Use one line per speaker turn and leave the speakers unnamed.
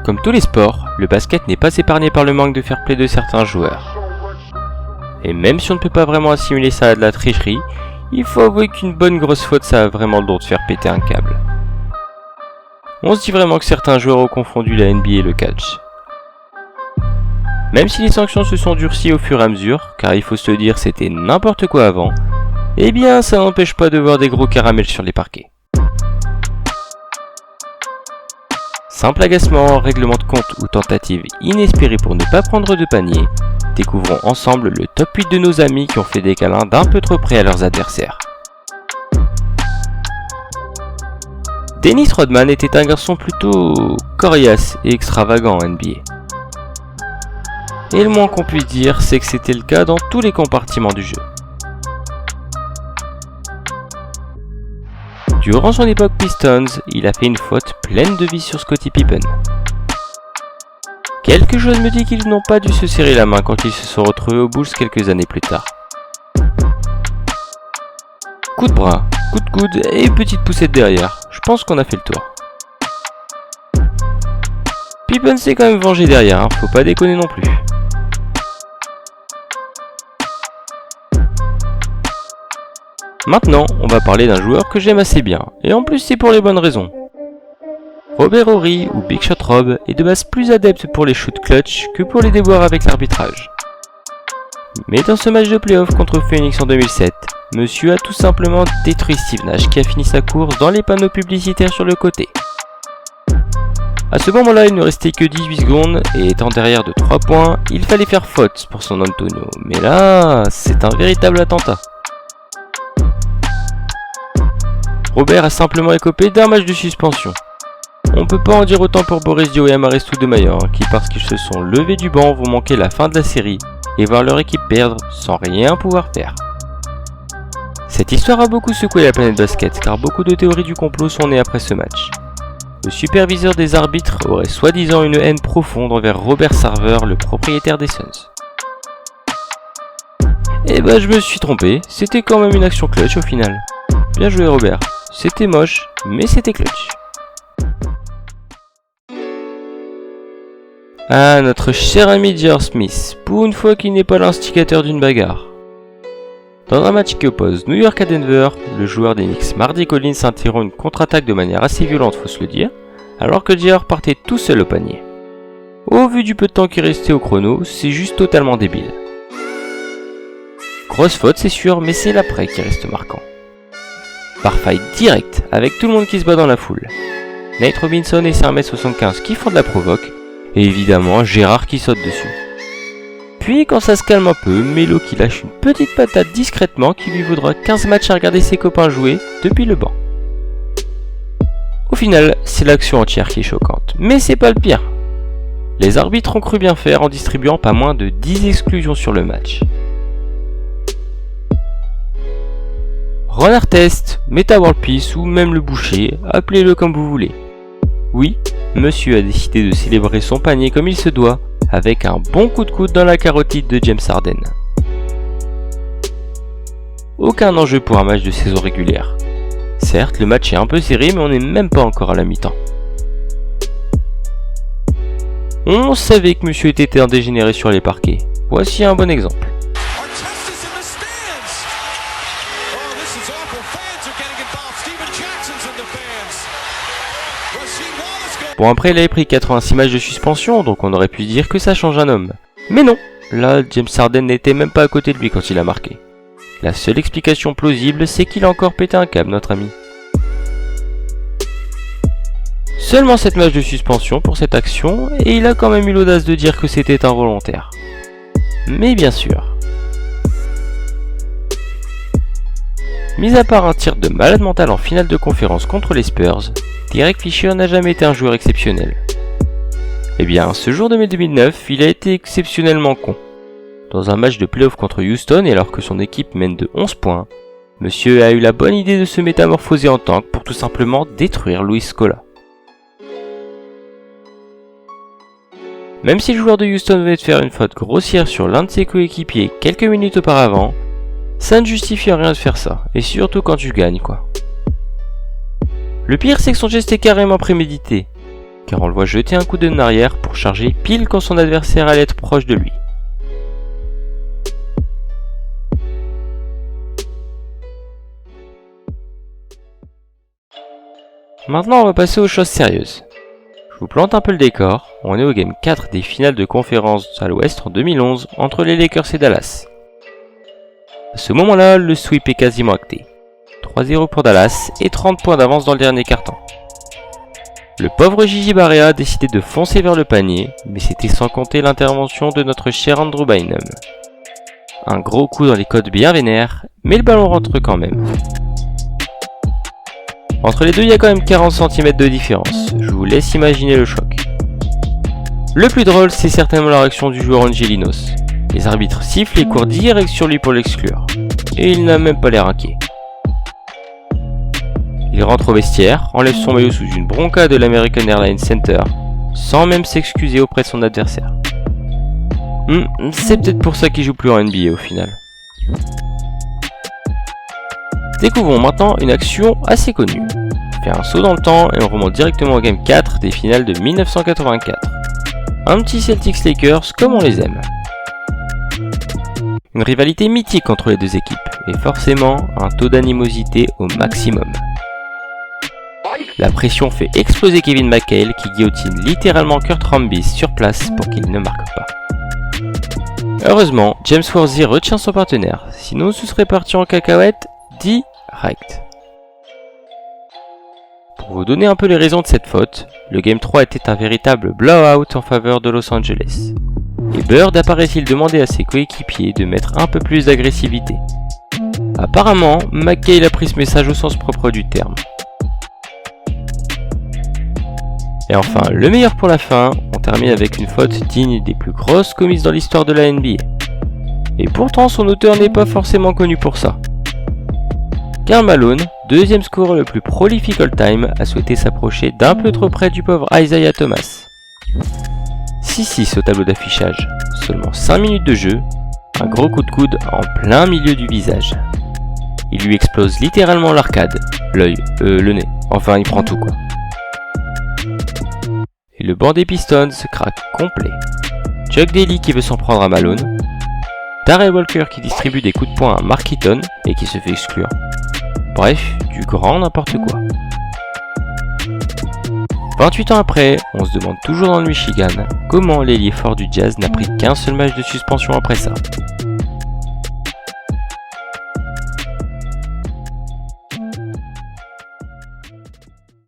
Comme tous les sports, le basket n'est pas épargné par le manque de fair-play de certains joueurs. Et même si on ne peut pas vraiment assimiler ça à de la tricherie, il faut avouer qu'une bonne grosse faute ça a vraiment le don de faire péter un câble. On se dit vraiment que certains joueurs ont confondu la NBA et le catch. Même si les sanctions se sont durcies au fur et à mesure, car il faut se dire c'était n'importe quoi avant, eh bien ça n'empêche pas de voir des gros caramels sur les parquets. Simple agacement, règlement de compte ou tentative inespérée pour ne pas prendre de panier, découvrons ensemble le top 8 de nos amis qui ont fait des câlins d'un peu trop près à leurs adversaires. Dennis Rodman était un garçon plutôt coriace et extravagant en NBA. Et le moins qu'on puisse dire, c'est que c'était le cas dans tous les compartiments du jeu. Durant son époque Pistons, il a fait une faute pleine de vie sur Scottie Pippen. Quelque chose me dit qu'ils n'ont pas dû se serrer la main quand ils se sont retrouvés aux Bulls quelques années plus tard. Coup de bras, coup de coude et petite poussette derrière, je pense qu'on a fait le tour. Pippen s'est quand même vengé derrière, faut pas déconner non plus. Maintenant, on va parler d'un joueur que j'aime assez bien, et en plus c'est pour les bonnes raisons. Robert Horry, ou Big Shot Rob, est de base plus adepte pour les shoots clutch que pour les déboires avec l'arbitrage. Mais dans ce match de playoff contre Phoenix en 2007, monsieur a tout simplement détruit Steve Nash qui a fini sa course dans les panneaux publicitaires sur le côté. À ce moment-là, il ne restait que 18 secondes, et étant derrière de 3 points, il fallait faire faute pour son Antonio. Mais là, c'est un véritable attentat. Robert a simplement écopé d'un match de suspension. On peut pas en dire autant pour Boris Dio et Amaris Stoudemire, qui parce qu'ils se sont levés du banc vont manquer la fin de la série et voir leur équipe perdre sans rien pouvoir faire. Cette histoire a beaucoup secoué la planète basket car beaucoup de théories du complot sont nées après ce match. Le superviseur des arbitres aurait soi-disant une haine profonde envers Robert Sarver, le propriétaire des Suns. Et bah je me suis trompé, c'était quand même une action clutch au final. Bien joué Robert, c'était moche, mais c'était clutch. Ah, notre cher ami J.R. Smith, pour une fois qu'il n'est pas l'instigateur d'une bagarre. Dans un match qui oppose New York à Denver, le joueur des Knicks Mardy Collins interrompt une contre-attaque de manière assez violente, faut se le dire, alors que J.R. partait tout seul au panier. Au vu du peu de temps qui restait au chrono, c'est juste totalement débile. Grosse faute c'est sûr, mais c'est l'après qui reste marquant. Par fight direct, avec tout le monde qui se bat dans la foule. Nate Robinson et ses 1m75 qui font de la provoque, et évidemment Gérard qui saute dessus. Puis quand ça se calme un peu, Melo qui lâche une petite patate discrètement qui lui vaudra 15 matchs à regarder ses copains jouer depuis le banc. Au final, c'est l'action entière qui est choquante, mais c'est pas le pire. Les arbitres ont cru bien faire en distribuant pas moins de 10 exclusions sur le match. Ron Artest, Meta World Peace ou même le boucher, appelez-le comme vous voulez. Oui, monsieur a décidé de célébrer son panier comme il se doit, avec un bon coup de coude dans la carotide de James Harden. Aucun enjeu pour un match de saison régulière. Certes, le match est un peu serré, mais on n'est même pas encore à la mi-temps. On savait que monsieur était un dégénéré sur les parquets. Voici un bon exemple. Bon après il avait pris 86 matchs de suspension, donc on aurait pu dire que ça change un homme. Mais non, là James Harden n'était même pas à côté de lui quand il a marqué. La seule explication plausible, c'est qu'il a encore pété un câble, notre ami. Seulement 7 matchs de suspension pour cette action, et il a quand même eu l'audace de dire que c'était involontaire. Mais bien sûr. Mis à part un tir de malade mental en finale de conférence contre les Spurs, Derek Fisher n'a jamais été un joueur exceptionnel. Eh bien, ce jour de mai 2009, il a été exceptionnellement con. Dans un match de playoff contre Houston, et alors que son équipe mène de 11 points, monsieur a eu la bonne idée de se métamorphoser en tank pour tout simplement détruire Luis Scola. Même si le joueur de Houston venait de faire une faute grossière sur l'un de ses coéquipiers quelques minutes auparavant, ça ne justifie rien de faire ça, et surtout quand tu gagnes quoi. Le pire c'est que son geste est carrément prémédité, car on le voit jeter un coup d'œil en arrière pour charger pile quand son adversaire allait être proche de lui. Maintenant on va passer aux choses sérieuses. Je vous plante un peu le décor, on est au Game 4 des finales de conférence à l'Ouest en 2011 entre les Lakers et Dallas. À ce moment-là, le sweep est quasiment acté. 3-0 pour Dallas et 30 points d'avance dans le dernier quart-temps. Le pauvre Gigi Barea a décidé de foncer vers le panier, mais c'était sans compter l'intervention de notre cher Andrew Bynum. Un gros coup dans les côtes bien vénères, mais le ballon rentre quand même. Entre les deux, il y a quand même 40 cm de différence, je vous laisse imaginer le choc. Le plus drôle, c'est certainement la réaction du joueur Angelinos. Les arbitres sifflent et courent direct sur lui pour l'exclure. Et il n'a même pas l'air inquiet. Il rentre au vestiaire, enlève son maillot sous une bronca de l'American Airlines Center, sans même s'excuser auprès de son adversaire. C'est peut-être pour ça qu'il joue plus en NBA au final. Découvrons maintenant une action assez connue. On fait un saut dans le temps et on remonte directement au Game 4 des finales de 1984. Un petit Celtics Lakers comme on les aime. Une rivalité mythique entre les deux équipes, et forcément un taux d'animosité au maximum. La pression fait exploser Kevin McHale qui guillotine littéralement Kurt Rambis sur place pour qu'il ne marque pas. Heureusement, James Worthy retient son partenaire, sinon ce serait parti en cacahuète direct. Pour vous donner un peu les raisons de cette faute, le Game 3 était un véritable blowout en faveur de Los Angeles. Et Bird apparaît-il demander à ses coéquipiers de mettre un peu plus d'agressivité. Apparemment, McHale a pris ce message au sens propre du terme. Et enfin, le meilleur pour la fin, on termine avec une faute digne des plus grosses commises dans l'histoire de la NBA. Et pourtant, son auteur n'est pas forcément connu pour ça. Karl Malone, deuxième scoreur le plus prolifique all-time, a souhaité s'approcher d'un peu trop près du pauvre Isaiah Thomas. 6-6 au tableau d'affichage, seulement 5 minutes de jeu, un gros coup de coude en plein milieu du visage. Il lui explose littéralement l'arcade, l'œil, le nez, enfin il prend tout quoi. Et le banc des Pistons se craque complet. Chuck Daly qui veut s'en prendre à Malone, Darrell Walker qui distribue des coups de poing à Mark Eaton et qui se fait exclure. Bref, du grand n'importe quoi. 28 ans après, on se demande toujours dans le Michigan comment l'ailier fort du Jazz n'a pris qu'un seul match de suspension après ça.